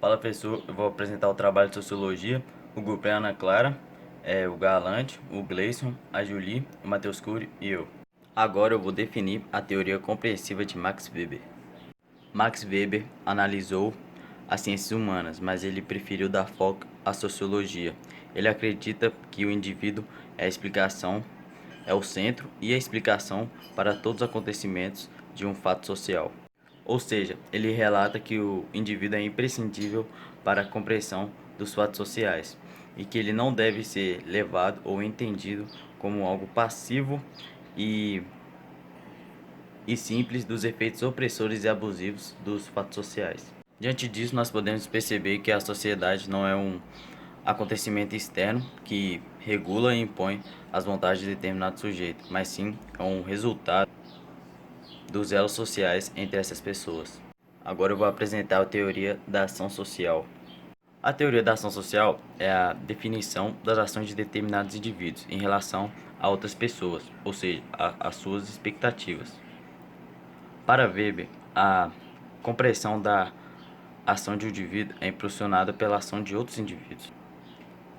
Fala, professor, eu vou apresentar o trabalho de Sociologia. O grupo é a Ana Clara, o Galante, o Gleison, a Julie, o Matheus Cury e eu. Agora eu vou definir a teoria compreensiva de Max Weber. Max Weber analisou as ciências humanas, mas ele preferiu dar foco à sociologia. Ele acredita que o indivíduo é a explicação, é o centro e a explicação para todos os acontecimentos de um fato social. Ou seja, ele relata que o indivíduo é imprescindível para a compreensão dos fatos sociais e que ele não deve ser levado ou entendido como algo passivo e, e simples dos efeitos opressores e abusivos dos fatos sociais. Diante disso, nós podemos perceber que a sociedade não é um acontecimento externo que regula e impõe as vontades de determinado sujeito, mas sim é um resultado dos elos sociais entre essas pessoas. Agora eu vou apresentar a teoria da ação social. A teoria da ação social é a definição das ações de determinados indivíduos em relação a outras pessoas, ou seja, as suas expectativas. Para Weber, a compreensão da ação de um indivíduo é impulsionada pela ação de outros indivíduos,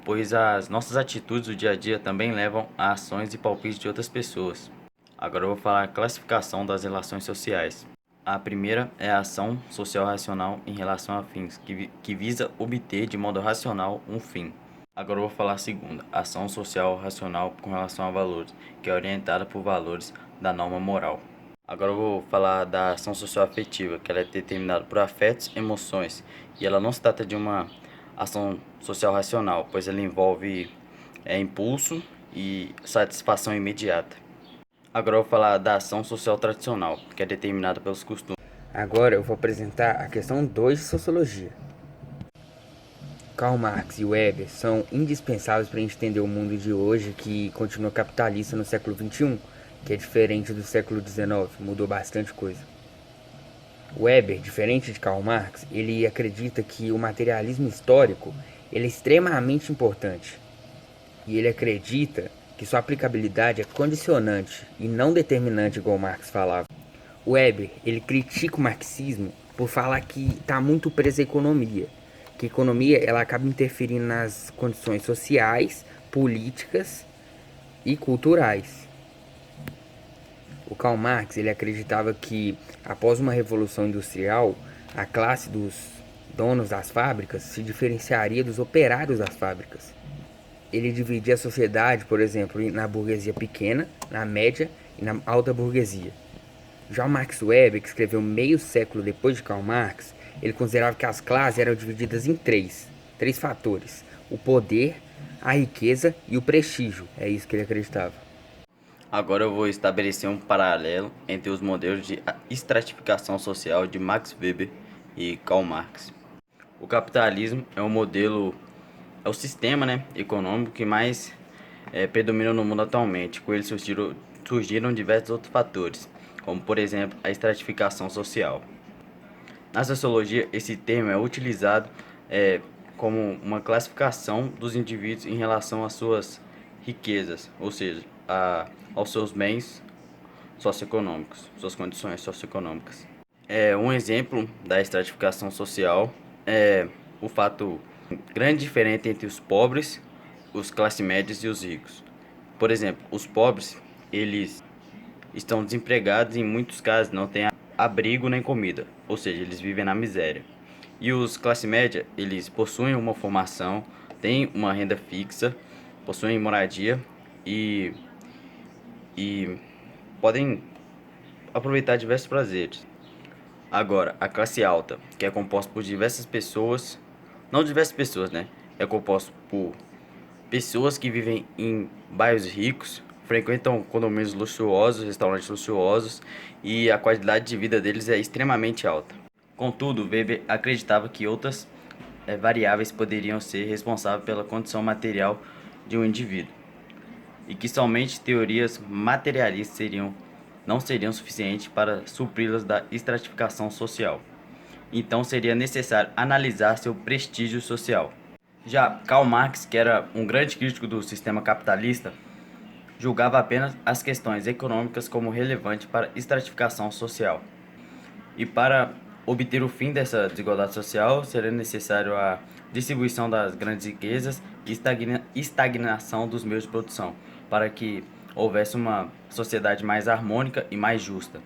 pois as nossas atitudes do dia a dia também levam a ações e palpites de outras pessoas. Agora eu vou falar a classificação das relações sociais. A primeira é a ação social racional em relação a fins, que visa obter de modo racional um fim. Agora eu vou falar a segunda, ação social racional com relação a valores, que é orientada por valores da norma moral. Agora eu vou falar da ação social afetiva, que ela é determinada por afetos e emoções, e ela não se trata de uma ação social racional, pois ela envolve impulso e satisfação imediata. Agora eu vou falar da ação social tradicional, que é determinada pelos costumes. Agora eu vou apresentar a questão 2 de Sociologia. Karl Marx e Weber são indispensáveis para a gente entender o mundo de hoje, que continua capitalista no século XXI, que é diferente do século XIX, mudou bastante coisa. Weber, diferente de Karl Marx, ele acredita que o materialismo histórico ele é extremamente importante. E ele acredita que sua aplicabilidade é condicionante e não determinante, igual Marx falava. Weber, ele critica o marxismo por falar que está muito preso à economia, que a economia ela acaba interferindo nas condições sociais, políticas e culturais. O Karl Marx ele acreditava que após uma revolução industrial, a classe dos donos das fábricas se diferenciaria dos operários das fábricas. Ele dividia a sociedade, por exemplo, na burguesia pequena, na média e na alta burguesia. Já o Max Weber, que escreveu meio século depois de Karl Marx, ele considerava que as classes eram divididas em três fatores: o poder, a riqueza e o prestígio. É isso que ele acreditava. Agora eu vou estabelecer um paralelo entre os modelos de estratificação social de Max Weber e Karl Marx. O capitalismo é é o sistema, econômico que mais predomina no mundo atualmente. Com ele surgiram diversos outros fatores, como por exemplo a estratificação social. Na sociologia, esse termo é utilizado como uma classificação dos indivíduos em relação às suas riquezas, ou seja, aos seus bens socioeconômicos, suas condições socioeconômicas. Um exemplo da estratificação social é o fato grande diferença entre os pobres, os classe médias e os ricos. Por exemplo, os pobres, eles estão desempregados e em muitos casos não têm abrigo nem comida, ou seja, eles vivem na miséria. E os classe média, eles possuem uma formação, têm uma renda fixa, possuem moradia e, e podem aproveitar diversos prazeres. Agora, a classe alta, que é composta por diversas pessoas, não diversas pessoas, É composto por pessoas que vivem em bairros ricos, frequentam condomínios luxuosos, restaurantes luxuosos e a qualidade de vida deles é extremamente alta. Contudo, Weber acreditava que outras variáveis poderiam ser responsáveis pela condição material de um indivíduo e que somente teorias materialistas não seriam suficientes para supri-las da estratificação social. Então seria necessário analisar seu prestígio social. Já Karl Marx, que era um grande crítico do sistema capitalista, julgava apenas as questões econômicas como relevantes para a estratificação social. E para obter o fim dessa desigualdade social, seria necessário a distribuição das grandes riquezas e estagnação dos meios de produção, para que houvesse uma sociedade mais harmônica e mais justa.